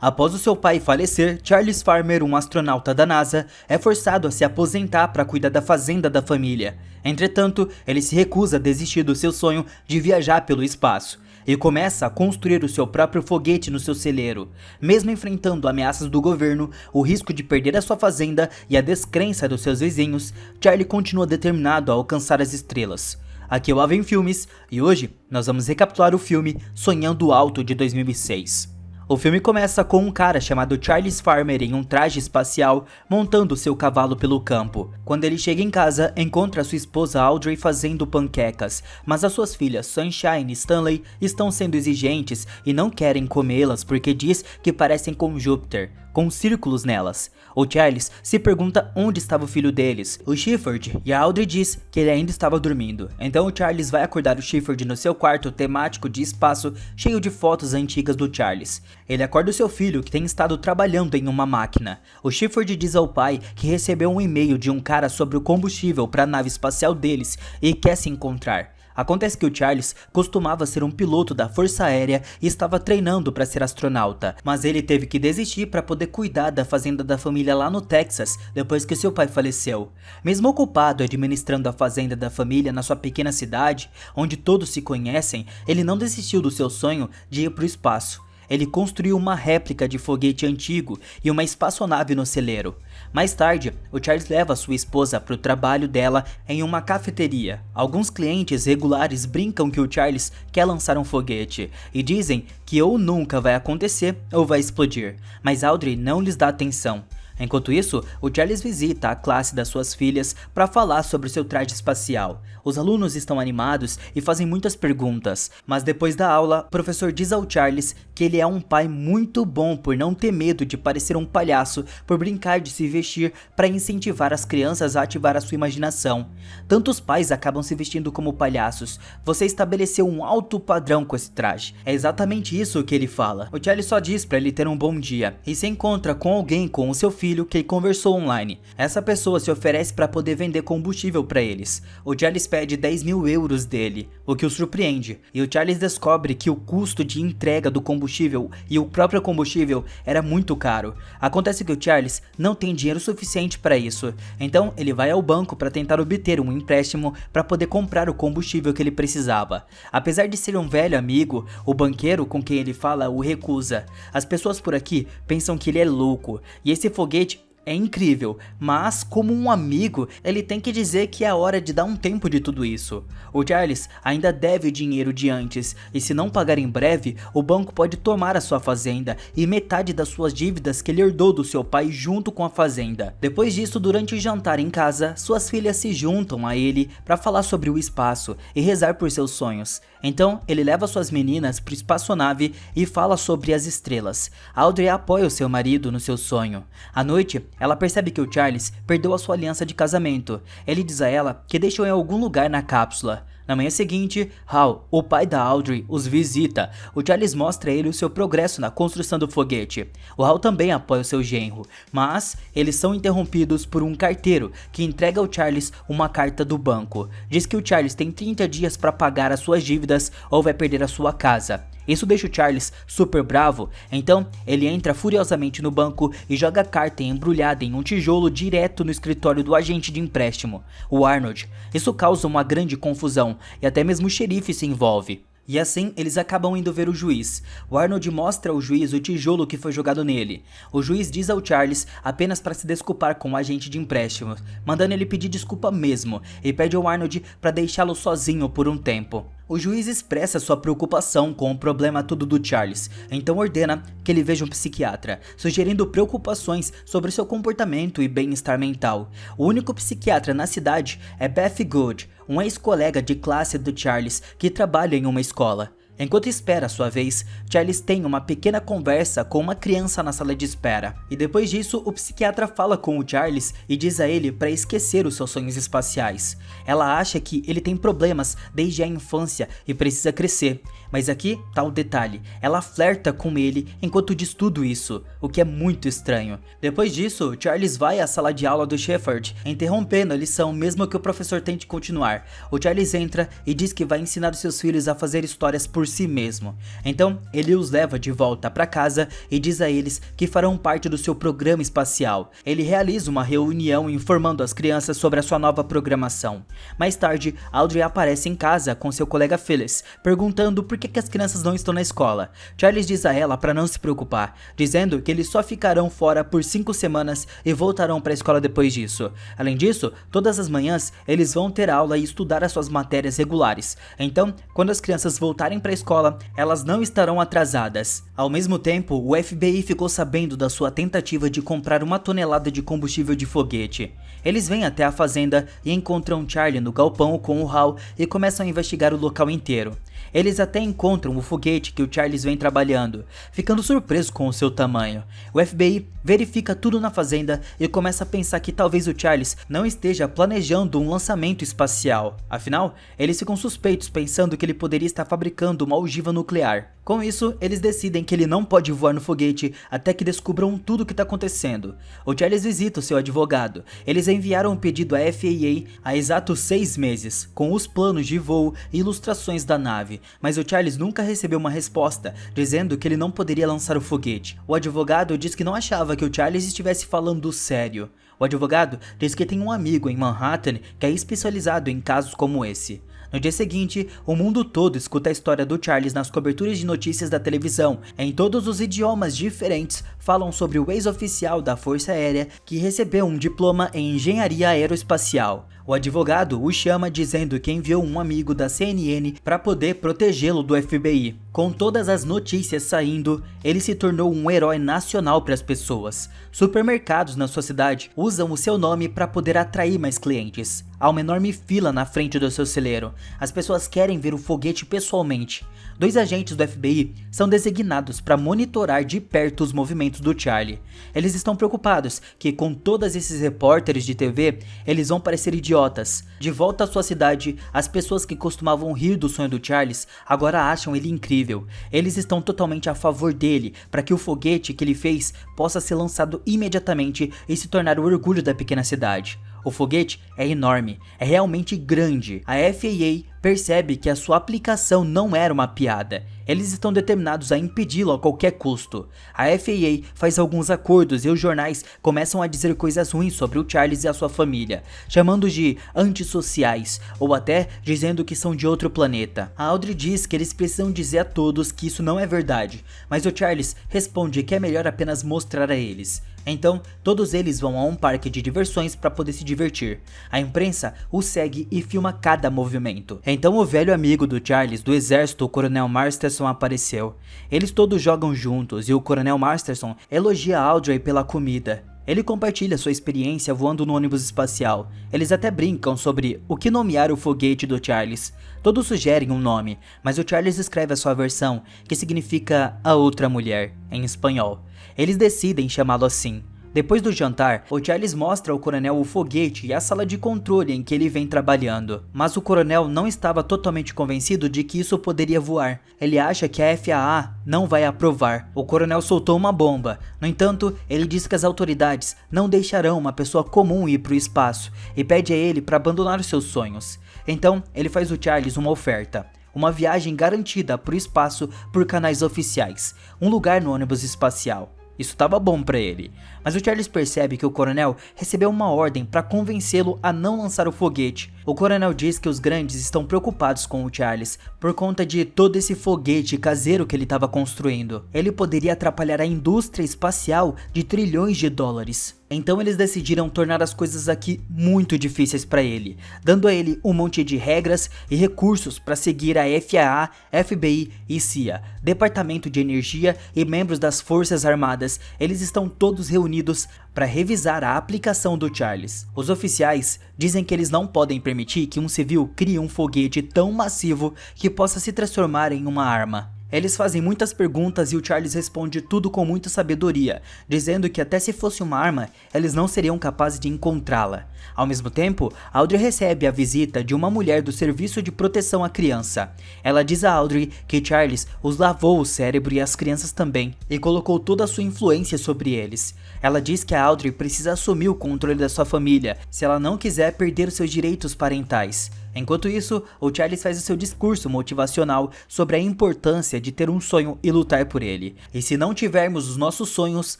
Após o seu pai falecer, Charles Farmer, um astronauta da NASA, é forçado a se aposentar para cuidar da fazenda da família. Entretanto, ele se recusa a desistir do seu sonho de viajar pelo espaço e começa a construir o seu próprio foguete no seu celeiro. Mesmo enfrentando ameaças do governo, o risco de perder a sua fazenda e a descrença dos seus vizinhos, Charlie continua determinado a alcançar as estrelas. Aqui é o Avem Filmes e hoje nós vamos recapitular o filme Sonhando Alto de 2006. O filme começa com um cara chamado Charles Farmer em um traje espacial montando seu cavalo pelo campo. Quando ele chega em casa, encontra sua esposa Audrey fazendo panquecas, mas as suas filhas Sunshine e Stanley estão sendo exigentes e não querem comê-las porque diz que parecem com Júpiter, com círculos nelas. O Charles se pergunta onde estava o filho deles, o Shepherd, e a Audrey diz que ele ainda estava dormindo. Então o Charles vai acordar o Shepherd no seu quarto temático de espaço cheio de fotos antigas do Charles. Ele acorda o seu filho que tem estado trabalhando em uma máquina. O Shepherd diz ao pai que recebeu um e-mail de um cara sobre o combustível para a nave espacial deles e quer se encontrar. Acontece que o Charles costumava ser um piloto da Força Aérea e estava treinando para ser astronauta, mas ele teve que desistir para poder cuidar da fazenda da família lá no Texas depois que seu pai faleceu. Mesmo ocupado administrando a fazenda da família na sua pequena cidade, onde todos se conhecem, ele não desistiu do seu sonho de ir para o espaço. Ele construiu uma réplica de foguete antigo e uma espaçonave no celeiro. Mais tarde, o Charles leva sua esposa para o trabalho dela em uma cafeteria. Alguns clientes regulares brincam que o Charles quer lançar um foguete e dizem que ou nunca vai acontecer ou vai explodir, mas Audrey não lhes dá atenção. Enquanto isso, o Charles visita a classe das suas filhas para falar sobre seu traje espacial. Os alunos estão animados e fazem muitas perguntas, mas depois da aula, o professor diz ao Charles que ele é um pai muito bom por não ter medo de parecer um palhaço, por brincar de se vestir para incentivar as crianças a ativar a sua imaginação. Tantos pais acabam se vestindo como palhaços. Você estabeleceu um alto padrão com esse traje. É exatamente isso que ele fala. O Charles só diz para ele ter um bom dia e se encontra com alguém com o seu filho que ele conversou online. Essa pessoa se oferece para poder vender combustível para eles. O Charles pede 10 mil euros dele, o que o surpreende, e o Charles descobre que o custo de entrega do combustível e o próprio combustível era muito caro. Acontece que o Charles não tem dinheiro suficiente para isso, então ele vai ao banco para tentar obter um empréstimo para poder comprar o combustível que ele precisava. Apesar de ser um velho amigo, o banqueiro com quem ele fala o recusa. As pessoas por aqui pensam que ele é louco, e esse foguete é incrível, mas como um amigo, ele tem que dizer que é hora de dar um tempo de tudo isso. O Charles ainda deve o dinheiro de antes, e se não pagar em breve, o banco pode tomar a sua fazenda e metade das suas dívidas que ele herdou do seu pai junto com a fazenda. Depois disso, durante o jantar em casa, suas filhas se juntam a ele para falar sobre o espaço e rezar por seus sonhos. Então, ele leva suas meninas para a espaçonave e fala sobre as estrelas. Audrey apoia o seu marido no seu sonho. À noite, ela percebe que o Charles perdeu a sua aliança de casamento. Ele diz a ela que deixou em algum lugar na cápsula. Na manhã seguinte, Hal, o pai da Audrey, os visita. O Charles mostra a ele o seu progresso na construção do foguete. O Hal também apoia o seu genro, mas eles são interrompidos por um carteiro que entrega ao Charles uma carta do banco. Diz que o Charles tem 30 dias para pagar as suas dívidas ou vai perder a sua casa. Isso deixa o Charles super bravo, então ele entra furiosamente no banco e joga a carta embrulhada em um tijolo direto no escritório do agente de empréstimo, o Arnold. Isso causa uma grande confusão e até mesmo o xerife se envolve. E assim, eles acabam indo ver o juiz. O Arnold mostra ao juiz o tijolo que foi jogado nele. O juiz diz ao Charles apenas para se desculpar com o agente de empréstimo, mandando ele pedir desculpa mesmo, e pede ao Arnold para deixá-lo sozinho por um tempo. O juiz expressa sua preocupação com o problema todo do Charles, então ordena que ele veja um psiquiatra, sugerindo preocupações sobre seu comportamento e bem-estar mental. O único psiquiatra na cidade é Beth Good, um ex-colega de classe do Charles que trabalha em uma escola. Enquanto espera a sua vez, Charles tem uma pequena conversa com uma criança na sala de espera. E depois disso, o psiquiatra fala com o Charles e diz a ele para esquecer os seus sonhos espaciais. Ela acha que ele tem problemas desde a infância e precisa crescer. Mas aqui tá o detalhe, ela flerta com ele enquanto diz tudo isso, o que é muito estranho. Depois disso, Charles vai à sala de aula do Shepard, interrompendo a lição mesmo que o professor tente continuar. O Charles entra e diz que vai ensinar os seus filhos a fazer histórias por si mesmo. Então, ele os leva de volta para casa e diz a eles que farão parte do seu programa espacial. Ele realiza uma reunião informando as crianças sobre a sua nova programação. Mais tarde, Audrey aparece em casa com seu colega Phyllis, perguntando por que as crianças não estão na escola. Charles diz a ela para não se preocupar, dizendo que eles só ficarão fora por 5 semanas e voltarão para a escola depois disso. Além disso, todas as manhãs eles vão ter aula e estudar as suas matérias regulares. Então, quando as crianças voltarem para a escola, elas não estarão atrasadas. Ao mesmo tempo, o FBI ficou sabendo da sua tentativa de comprar 1 tonelada de combustível de foguete. Eles vêm até a fazenda e encontram Charlie no galpão com o Hal e começam a investigar o local inteiro. Eles até encontram o foguete que o Charles vem trabalhando, ficando surpreso com o seu tamanho. O FBI verifica tudo na fazenda e começa a pensar que talvez o Charles não esteja planejando um lançamento espacial. Afinal, eles ficam suspeitos pensando que ele poderia estar fabricando uma ogiva nuclear. Com isso, eles decidem que ele não pode voar no foguete até que descubram tudo o que está acontecendo. O Charles visita o seu advogado. Eles enviaram um pedido à FAA há exatos 6 meses, com os planos de voo e ilustrações da nave, mas o Charles nunca recebeu uma resposta, dizendo que ele não poderia lançar o foguete. O advogado diz que não achava que o Charles estivesse falando sério. O advogado diz que tem um amigo em Manhattan que é especializado em casos como esse. No dia seguinte, o mundo todo escuta a história do Charles nas coberturas de notícias da televisão. Em todos os idiomas diferentes, falam sobre o ex-oficial da Força Aérea que recebeu um diploma em engenharia aeroespacial. O advogado o chama dizendo que enviou um amigo da CNN para poder protegê-lo do FBI. Com todas as notícias saindo, ele se tornou um herói nacional para as pessoas. Supermercados na sua cidade usam o seu nome para poder atrair mais clientes. Há uma enorme fila na frente do seu celeiro. As pessoas querem ver o foguete pessoalmente. 2 agentes do FBI são designados para monitorar de perto os movimentos do Charlie. Eles estão preocupados que com todos esses repórteres de TV, eles vão parecer idiotas. De volta à sua cidade, as pessoas que costumavam rir do sonho do Charles agora acham ele incrível. Eles estão totalmente a favor dele, para que o foguete que ele fez possa ser lançado imediatamente e se tornar o orgulho da pequena cidade. O foguete é enorme, é realmente grande. A FAA percebe que a sua aplicação não era uma piada. Eles estão determinados a impedi-lo a qualquer custo. A FAA faz alguns acordos e os jornais começam a dizer coisas ruins sobre o Charles e a sua família, chamando-os de antissociais ou até dizendo que são de outro planeta. A Audrey diz que eles precisam dizer a todos que isso não é verdade, mas o Charles responde que é melhor apenas mostrar a eles. Então, todos eles vão a um parque de diversões para poder se divertir. A imprensa o segue e filma cada movimento. Então o velho amigo do Charles do exército, o Coronel Masterson, apareceu. Eles todos jogam juntos e o Coronel Masterson elogia Audrey pela comida. Ele compartilha sua experiência voando no ônibus espacial. Eles até brincam sobre o que nomear o foguete do Charles. Todos sugerem um nome, mas o Charles escreve a sua versão, que significa a outra mulher, em espanhol. Eles decidem chamá-lo assim. Depois do jantar, o Charles mostra ao coronel o foguete e a sala de controle em que ele vem trabalhando. Mas o coronel não estava totalmente convencido de que isso poderia voar. Ele acha que a FAA não vai aprovar. O coronel soltou uma bomba. No entanto, ele diz que as autoridades não deixarão uma pessoa comum ir para o espaço e pede a ele para abandonar os seus sonhos. Então, ele faz o Charles uma oferta. Uma viagem garantida para o espaço por canais oficiais. Um lugar no ônibus espacial. Isso estava bom para ele, mas o Charles percebe que o coronel recebeu uma ordem para convencê-lo a não lançar o foguete. O coronel diz que os grandes estão preocupados com o Charles por conta de todo esse foguete caseiro que ele estava construindo. Ele poderia atrapalhar a indústria espacial de trilhões de dólares. Então eles decidiram tornar as coisas aqui muito difíceis para ele, dando a ele um monte de regras e recursos para seguir a FAA, FBI e CIA, Departamento de Energia e membros das Forças Armadas. Eles estão todos reunidos para revisar a aplicação do Charles. Os oficiais dizem que eles não podem permitir que um civil crie um foguete tão massivo que possa se transformar em uma arma. Eles fazem muitas perguntas e o Charles responde tudo com muita sabedoria, dizendo que até se fosse uma arma, eles não seriam capazes de encontrá-la. Ao mesmo tempo, Audrey recebe a visita de uma mulher do Serviço de Proteção à Criança. Ela diz a Audrey que Charles os lavou o cérebro e as crianças também, e colocou toda a sua influência sobre eles. Ela diz que a Audrey precisa assumir o controle da sua família, se ela não quiser perder os seus direitos parentais. Enquanto isso, o Charles faz o seu discurso motivacional sobre a importância de ter um sonho e lutar por ele. E se não tivermos os nossos sonhos,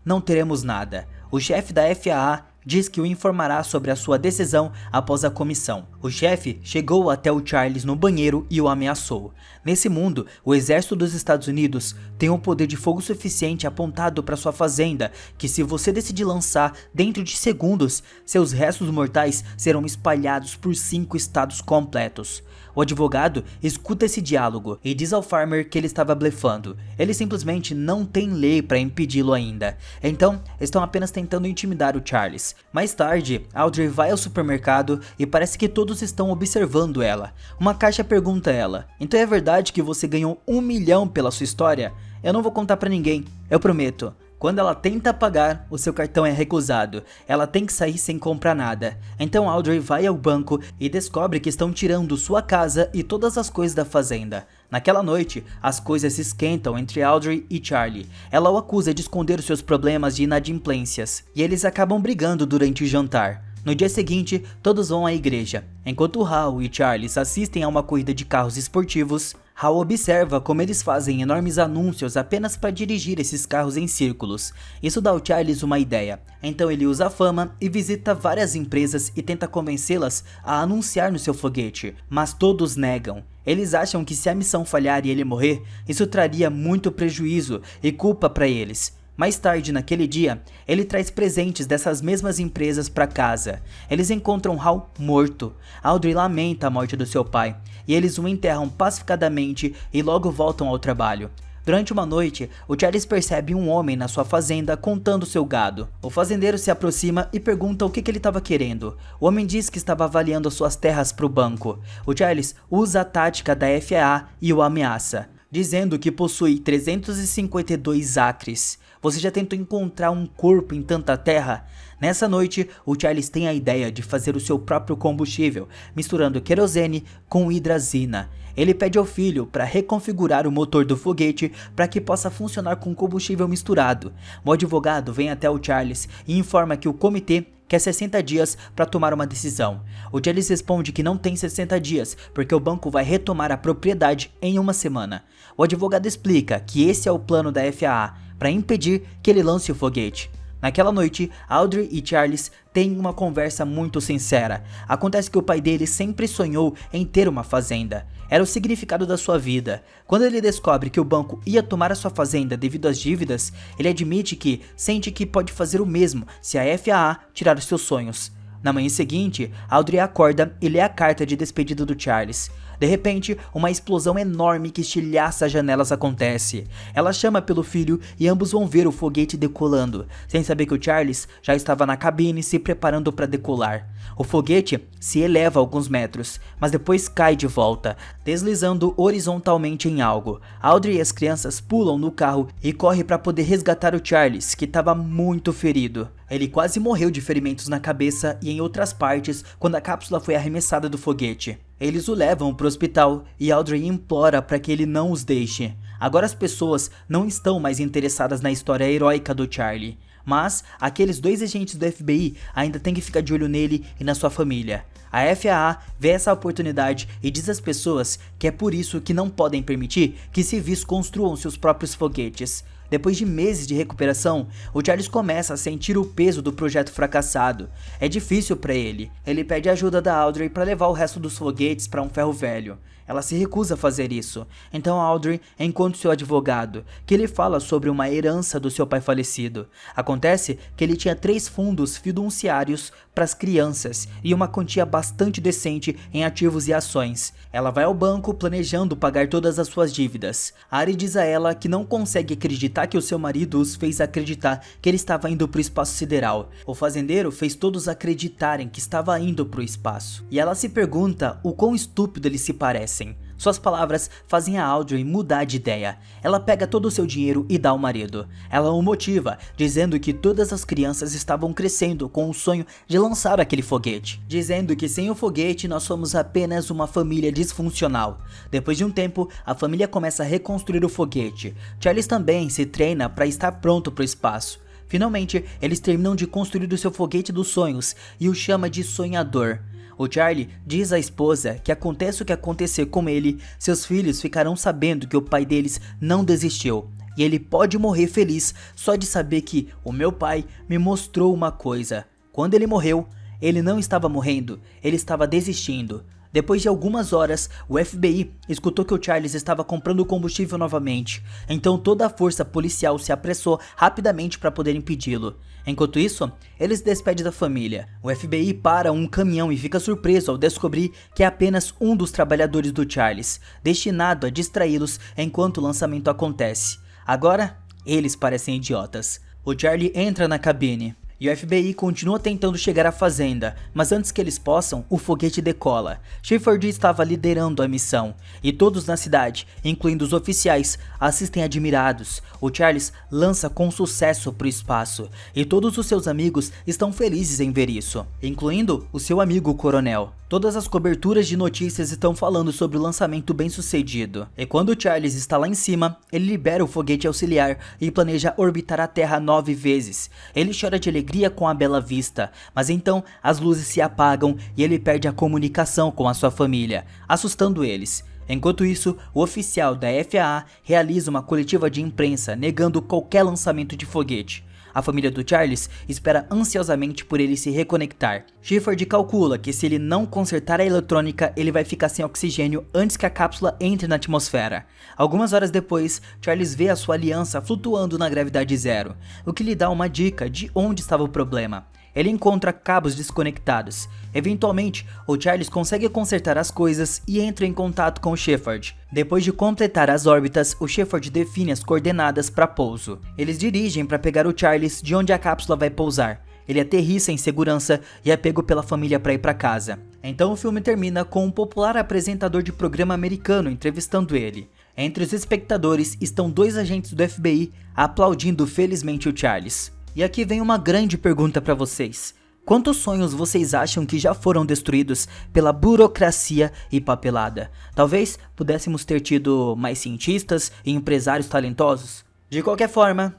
não teremos nada. O chefe da FAA diz que o informará sobre a sua decisão após a comissão. O chefe chegou até o Charles no banheiro e o ameaçou. Nesse mundo, o exército dos Estados Unidos tem um poder de fogo suficiente apontado para sua fazenda, que se você decidir lançar dentro de segundos, seus restos mortais serão espalhados por 5 estados completos. O advogado escuta esse diálogo e diz ao Farmer que ele estava blefando. Ele simplesmente não tem lei para impedi-lo ainda. Então, estão apenas tentando intimidar o Charles. Mais tarde, Audrey vai ao supermercado e parece que todos estão observando ela. Uma caixa pergunta a ela: "Então é verdade que você ganhou 1 milhão pela sua história?" "Eu não vou contar pra ninguém, eu prometo." Quando ela tenta pagar, o seu cartão é recusado. Ela tem que sair sem comprar nada. Então Audrey vai ao banco e descobre que estão tirando sua casa e todas as coisas da fazenda. Naquela noite, as coisas se esquentam entre Audrey e Charlie. Ela o acusa de esconder os seus problemas de inadimplências, e eles acabam brigando durante o jantar. No dia seguinte, todos vão à igreja. Enquanto Hal e Charles assistem a uma corrida de carros esportivos, Hal observa como eles fazem enormes anúncios apenas para dirigir esses carros em círculos. Isso dá ao Charles uma ideia. Então ele usa a fama e visita várias empresas e tenta convencê-las a anunciar no seu foguete, mas todos negam. Eles acham que se a missão falhar e ele morrer, isso traria muito prejuízo e culpa para eles. Mais tarde naquele dia, ele traz presentes dessas mesmas empresas para casa. Eles encontram Hal morto. Audrey lamenta a morte do seu pai, e eles o enterram pacificadamente e logo voltam ao trabalho. Durante uma noite, o Charles percebe um homem na sua fazenda contando seu gado. O fazendeiro se aproxima e pergunta o que ele estava querendo. O homem diz que estava avaliando suas terras para o banco. O Charles usa a tática da FAA e o ameaça, dizendo que possui 352 acres. Você já tentou encontrar um corpo em tanta terra? Nessa noite, o Charles tem a ideia de fazer o seu próprio combustível, misturando querosene com hidrazina. Ele pede ao filho para reconfigurar o motor do foguete para que possa funcionar com combustível misturado. O advogado vem até o Charles e informa que o comitê quer 60 dias para tomar uma decisão. O Charles responde que não tem 60 dias, porque o banco vai retomar a propriedade em uma semana. O advogado explica que esse é o plano da FAA, para impedir que ele lance o foguete. Naquela noite, Audrey e Charles têm uma conversa muito sincera. Acontece que o pai dele sempre sonhou em ter uma fazenda. Era o significado da sua vida. Quando ele descobre que o banco ia tomar a sua fazenda devido às dívidas, ele admite que sente que pode fazer o mesmo se a FAA tirar os seus sonhos. Na manhã seguinte, Audrey acorda e lê a carta de despedida do Charles. De repente, uma explosão enorme que estilhaça as janelas acontece. Ela chama pelo filho e ambos vão ver o foguete decolando, sem saber que o Charles já estava na cabine se preparando para decolar. O foguete se eleva alguns metros, mas depois cai de volta, deslizando horizontalmente em algo. Audrey e as crianças pulam no carro e correm para poder resgatar o Charles, que estava muito ferido. Ele quase morreu de ferimentos na cabeça e em outras partes quando a cápsula foi arremessada do foguete. Eles o levam para o hospital e Audrey implora para que ele não os deixe. Agora as pessoas não estão mais interessadas na história heróica do Charlie, mas aqueles 2 agentes do FBI ainda têm que ficar de olho nele e na sua família. A FAA vê essa oportunidade e diz às pessoas que é por isso que não podem permitir que civis construam seus próprios foguetes. Depois de meses de recuperação, o Charles começa a sentir o peso do projeto fracassado. É difícil para ele. Ele pede ajuda da Audrey para levar o resto dos foguetes para um ferro velho. Ela se recusa a fazer isso. Então Audrey encontra seu advogado, que lhe fala sobre uma herança do seu pai falecido. Acontece que ele tinha 3 fundos fiduciários para as crianças e uma quantia bastante decente em ativos e ações. Ela vai ao banco planejando pagar todas as suas dívidas. Ari diz a ela que não consegue acreditar que o seu marido os fez acreditar que ele estava indo para o espaço sideral. O fazendeiro fez todos acreditarem que estava indo para o espaço. E ela se pergunta o quão estúpido eles se parecem. Suas palavras fazem a Audrey mudar de ideia. Ela pega todo o seu dinheiro e dá ao marido. Ela o motiva, dizendo que todas as crianças estavam crescendo com o sonho de lançar aquele foguete. Dizendo que sem o foguete nós somos apenas uma família disfuncional. Depois de um tempo, a família começa a reconstruir o foguete. Charles também se treina para estar pronto para o espaço. Finalmente, eles terminam de construir o seu foguete dos sonhos e o chama de sonhador. O Charlie diz à esposa que aconteça o que acontecer com ele, seus filhos ficarão sabendo que o pai deles não desistiu. E ele pode morrer feliz só de saber que o meu pai me mostrou uma coisa. Quando ele morreu, ele não estava morrendo, ele estava desistindo. Depois de algumas horas, o FBI escutou que o Charles estava comprando combustível novamente, então toda a força policial se apressou rapidamente para poder impedi-lo. Enquanto isso, ele se despede da família. O FBI para um caminhão e fica surpreso ao descobrir que é apenas um dos trabalhadores do Charles, destinado a distraí-los enquanto o lançamento acontece. Agora, eles parecem idiotas. O Charlie entra na cabine. E o FBI continua tentando chegar à fazenda, mas antes que eles possam, o foguete decola. Shepherd estava liderando a missão, e todos na cidade, incluindo os oficiais, assistem admirados. O Charles lança com sucesso para o espaço, e todos os seus amigos estão felizes em ver isso, incluindo o seu amigo coronel. Todas as coberturas de notícias estão falando sobre o lançamento bem sucedido. E quando o Charles está lá em cima, ele libera o foguete auxiliar e planeja orbitar a Terra 9 vezes. Ele chora de alegria com a bela vista, mas então as luzes se apagam e ele perde a comunicação com a sua família, assustando eles. Enquanto isso, o oficial da FAA realiza uma coletiva de imprensa negando qualquer lançamento de foguete. A família do Charles espera ansiosamente por ele se reconectar. Shepherd calcula que se ele não consertar a eletrônica, ele vai ficar sem oxigênio antes que a cápsula entre na atmosfera. Algumas horas depois, Charles vê a sua aliança flutuando na gravidade zero, o que lhe dá uma dica de onde estava o problema. Ele encontra cabos desconectados. Eventualmente, o Charles consegue consertar as coisas e entra em contato com o Shepherd. Depois de completar as órbitas, o Shepherd define as coordenadas para pouso. Eles dirigem para pegar o Charles de onde a cápsula vai pousar. Ele aterrissa em segurança e é pego pela família para ir para casa. Então o filme termina com um popular apresentador de programa americano entrevistando ele. Entre os espectadores estão 2 agentes do FBI aplaudindo felizmente o Charles. E aqui vem uma grande pergunta para vocês. Quantos sonhos vocês acham que já foram destruídos pela burocracia e papelada? Talvez pudéssemos ter tido mais cientistas e empresários talentosos? De qualquer forma,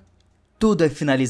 tudo é finalizado.